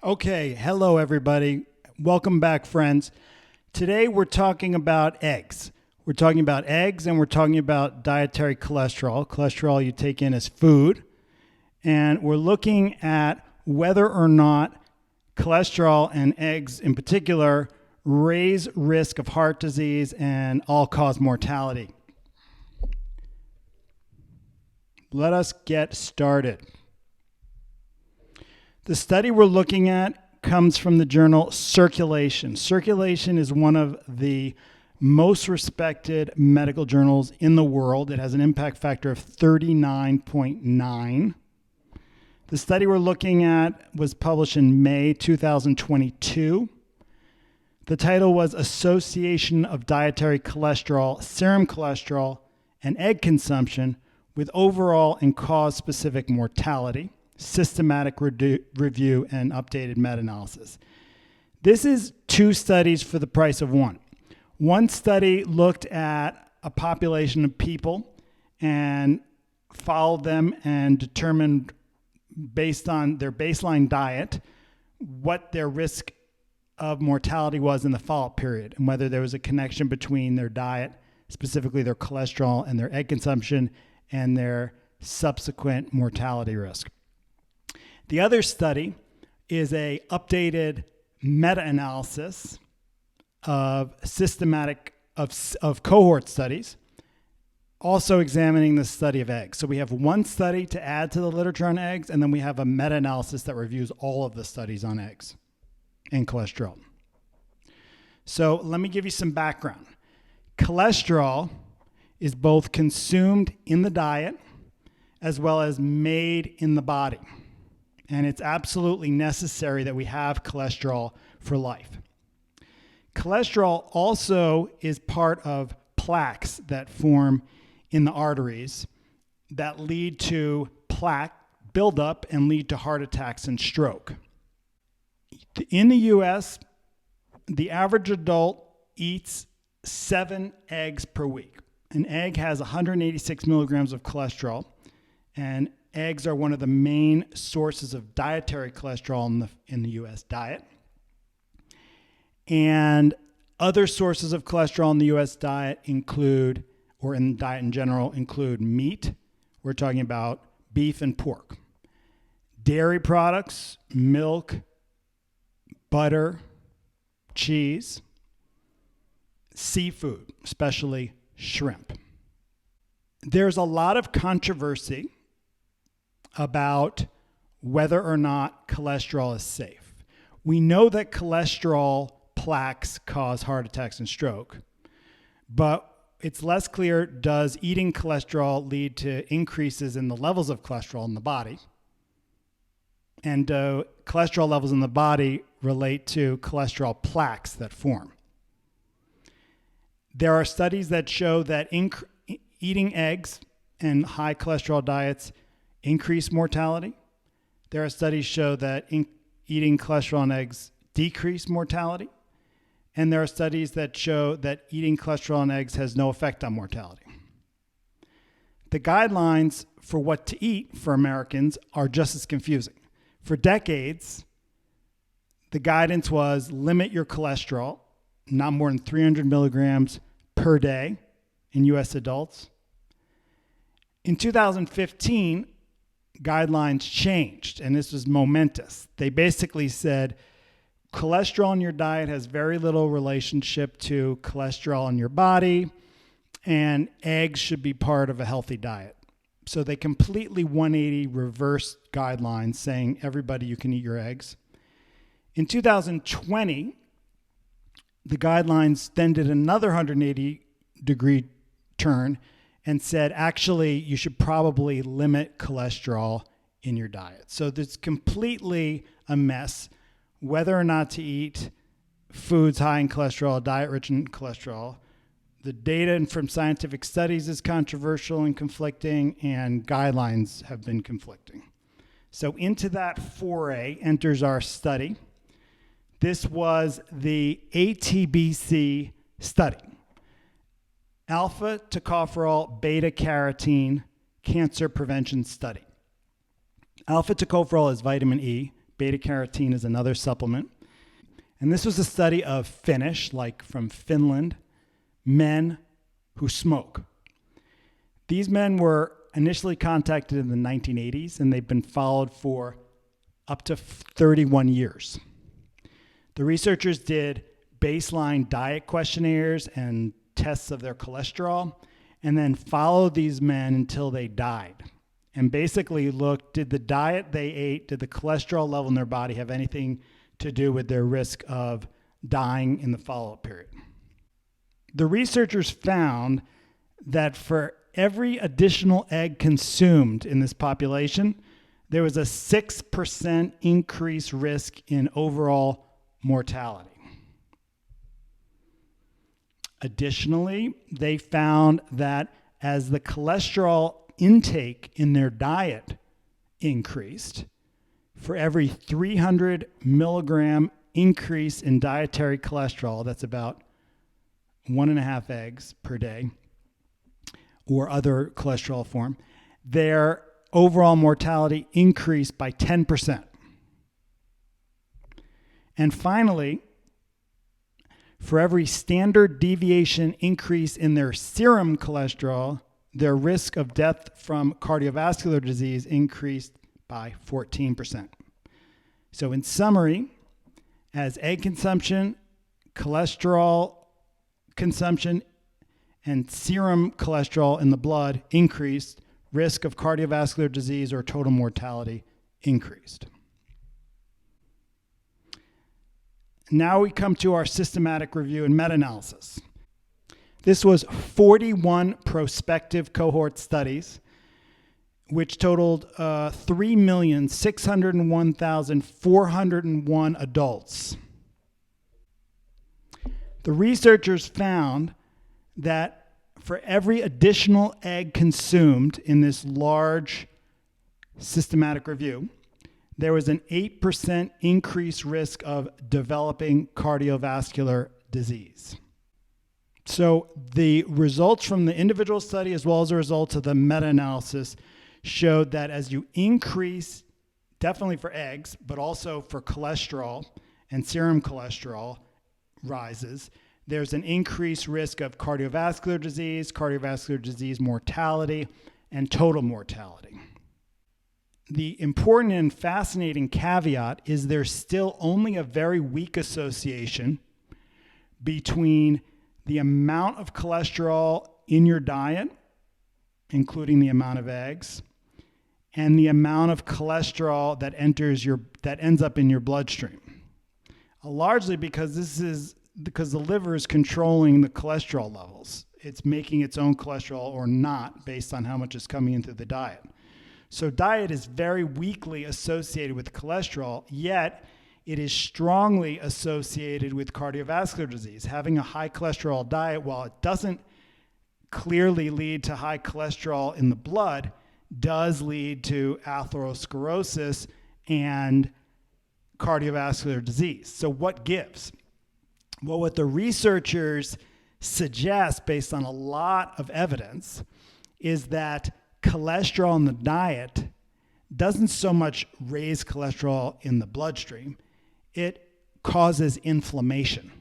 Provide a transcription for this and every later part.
Okay, hello everybody. Welcome back, friends. Today we're talking about eggs. We're talking about eggs and we're talking about dietary cholesterol you take in as food. And we're looking at whether or not cholesterol and eggs in particular raise risk of heart disease and all-cause mortality. Let us get started. The study we're looking at comes from the journal Circulation. Circulation is one of the most respected medical journals in the world. It has an impact factor of 39.9. The study we're looking at was published in May 2022. The title was Association of Dietary Cholesterol, Serum Cholesterol, and Egg Consumption with Overall and Cause-Specific Mortality. Systematic review and updated meta-analysis. This is two studies for the price of one. One study looked at a population of people and followed them and determined based on their baseline diet what their risk of mortality was in the follow-up period and whether there was a connection between their diet, specifically their cholesterol and their egg consumption, and their subsequent mortality risk. The other study is a updated meta-analysis of cohort studies, also examining the study of eggs. So we have one study to add to the literature on eggs, and then we have a meta-analysis that reviews all of the studies on eggs and cholesterol. So let me give you some background. Cholesterol is both consumed in the diet as well as made in the body. And it's absolutely necessary that we have cholesterol for life. Cholesterol also is part of plaques that form in the arteries that lead to plaque buildup and lead to heart attacks and stroke. In the U.S., the average adult eats 7 eggs per week. An egg has 186 milligrams of cholesterol, and eggs are one of the main sources of dietary cholesterol in the U.S. diet. And other sources of cholesterol in the U.S. diet include, or in diet in general, include meat. We're talking about beef and pork. Dairy products, milk, butter, cheese, seafood, especially shrimp. There's a lot of controversy about whether or not cholesterol is safe. We know that cholesterol plaques cause heart attacks and stroke, but it's less clear, does eating cholesterol lead to increases in the levels of cholesterol in the body? And do cholesterol levels in the body relate to cholesterol plaques that form? There are studies that show that eating eggs and high cholesterol diets increase mortality. There are studies show that eating cholesterol and eggs decrease mortality. And there are studies that show that eating cholesterol and eggs has no effect on mortality. The guidelines for what to eat for Americans are just as confusing. For decades, the guidance was limit your cholesterol, not more than 300 milligrams per day in U.S. adults. In 2015, guidelines changed, and this was momentous. They basically said cholesterol in your diet has very little relationship to cholesterol in your body, and eggs should be part of a healthy diet. So they completely 180 reversed guidelines saying everybody, you can eat your eggs. In 2020, the guidelines then did another 180-degree turn and said, actually, you should probably limit cholesterol in your diet. So it's completely a mess whether or not to eat foods high in cholesterol, diet rich in cholesterol. The data from scientific studies is controversial and conflicting, and guidelines have been conflicting. So into that foray enters our study. This was the ATBC study. Alpha tocopherol beta carotene cancer prevention study. Alpha tocopherol is vitamin E. Beta-carotene is another supplement. And this was a study of Finnish, like from Finland, men who smoke. These men were initially contacted in the 1980s, and they've been followed for up to 31 years. The researchers did baseline diet questionnaires and tests of their cholesterol, and then followed these men until they died. And basically looked, did the diet they ate, did the cholesterol level in their body have anything to do with their risk of dying in the follow-up period? The researchers found that for every additional egg consumed in this population, there was a 6% increased risk in overall mortality. Additionally, they found that as the cholesterol intake in their diet increased, for every 300 milligram increase in dietary cholesterol, that's about 1.5 eggs per day, or other cholesterol form, their overall mortality increased by 10%. And finally, for every standard deviation increase in their serum cholesterol, their risk of death from cardiovascular disease increased by 14%. So in summary, as egg consumption, cholesterol consumption, and serum cholesterol in the blood increased, risk of cardiovascular disease or total mortality increased. Now we come to our systematic review and meta-analysis. This was 41 prospective cohort studies, which totaled 3,601,401 adults. The researchers found that for every additional egg consumed in this large systematic review, there was an 8% increased risk of developing cardiovascular disease. So the results from the individual study as well as the results of the meta-analysis showed that as you increase, definitely for eggs, but also for cholesterol and serum cholesterol rises, there's an increased risk of cardiovascular disease mortality, and total mortality. The important and fascinating caveat is there's still only a very weak association between the amount of cholesterol in your diet, including the amount of eggs, and the amount of cholesterol that ends up in your bloodstream. Largely because the liver is controlling the cholesterol levels. It's making its own cholesterol or not based on how much is coming into the diet. So diet is very weakly associated with cholesterol, yet it is strongly associated with cardiovascular disease. Having a high cholesterol diet, while it doesn't clearly lead to high cholesterol in the blood, does lead to atherosclerosis and cardiovascular disease. So what gives? Well, what the researchers suggest based on a lot of evidence is that cholesterol in the diet doesn't so much raise cholesterol in the bloodstream, it causes inflammation.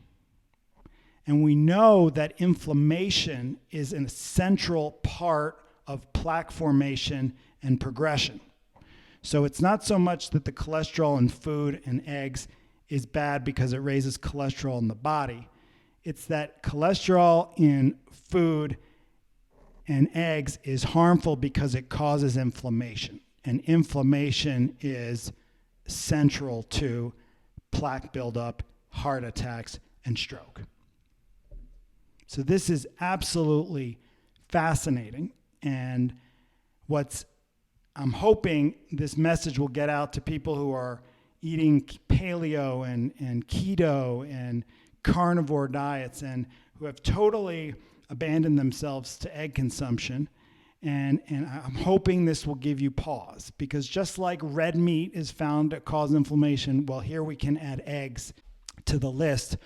And we know that inflammation is a central part of plaque formation and progression. So it's not so much that the cholesterol in food and eggs is bad because it raises cholesterol in the body. It's that cholesterol in food and eggs is harmful because it causes inflammation. And inflammation is central to plaque buildup, heart attacks, and stroke. So this is absolutely fascinating. And I'm hoping this message will get out to people who are eating paleo and keto and carnivore diets and who have totally abandoned themselves to egg consumption. And I'm hoping this will give you pause, because just like red meat is found to cause inflammation, well, here we can add eggs to the list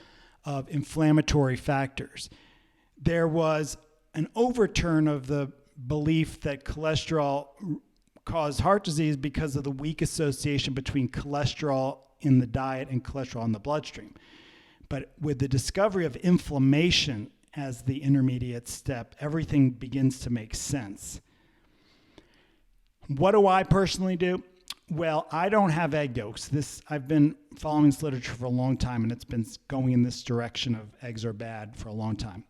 of inflammatory factors. There was an overturn of the belief that cholesterol cause heart disease because of the weak association between cholesterol in the diet and cholesterol in the bloodstream. But with the discovery of inflammation as the intermediate step, everything begins to make sense. What do I personally do? Well, I don't have egg yolks. I've been following this literature for a long time, and it's been going in this direction of eggs are bad for a long time.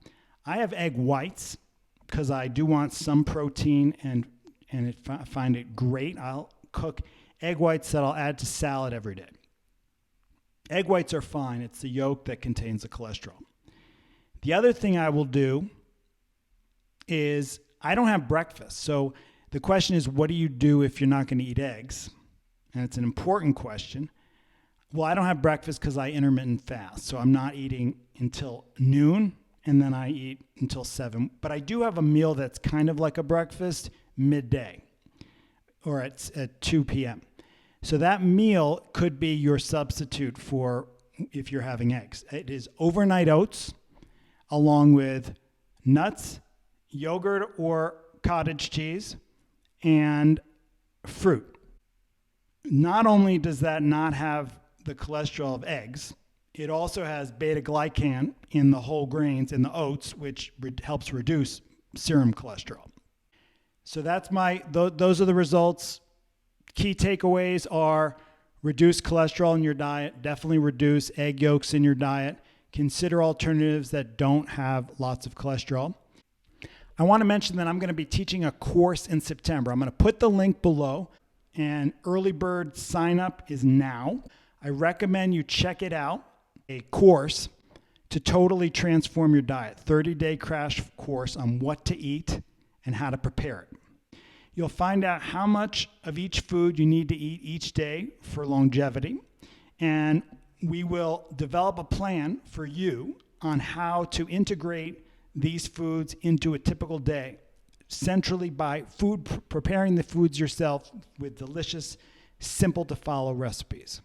I have egg whites because I do want some protein and find it great. I'll cook egg whites that I'll add to salad every day. Egg whites are fine. It's the yolk that contains the cholesterol. The other thing I will do is I don't have breakfast. So the question is, what do you do if you're not going to eat eggs? And it's an important question. Well, I don't have breakfast because I intermittent fast. So I'm not eating until noon, and then I eat until 7. But I do have a meal that's kind of like a breakfast midday, or at 2 p.m. So that meal could be your substitute for if you're having eggs. It is overnight oats along with nuts, yogurt or cottage cheese, and fruit. Not only does that not have the cholesterol of eggs, it also has beta-glycan in the whole grains, in the oats, which helps reduce serum cholesterol. So those are the results. Key takeaways are reduce cholesterol in your diet, definitely reduce egg yolks in your diet, consider alternatives that don't have lots of cholesterol. I want to mention that I'm going to be teaching a course in September. I'm going to put the link below, and early bird sign up is now. I recommend you check it out, a course to totally transform your diet, 30-day crash course on what to eat and how to prepare it. You'll find out how much of each food you need to eat each day for longevity, and we will develop a plan for you on how to integrate these foods into a typical day, centrally by preparing the foods yourself with delicious, simple to follow recipes.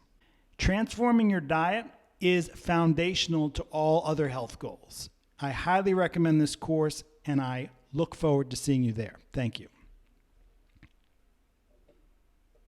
Transforming your diet is foundational to all other health goals. I highly recommend this course, and I look forward to seeing you there. Thank you.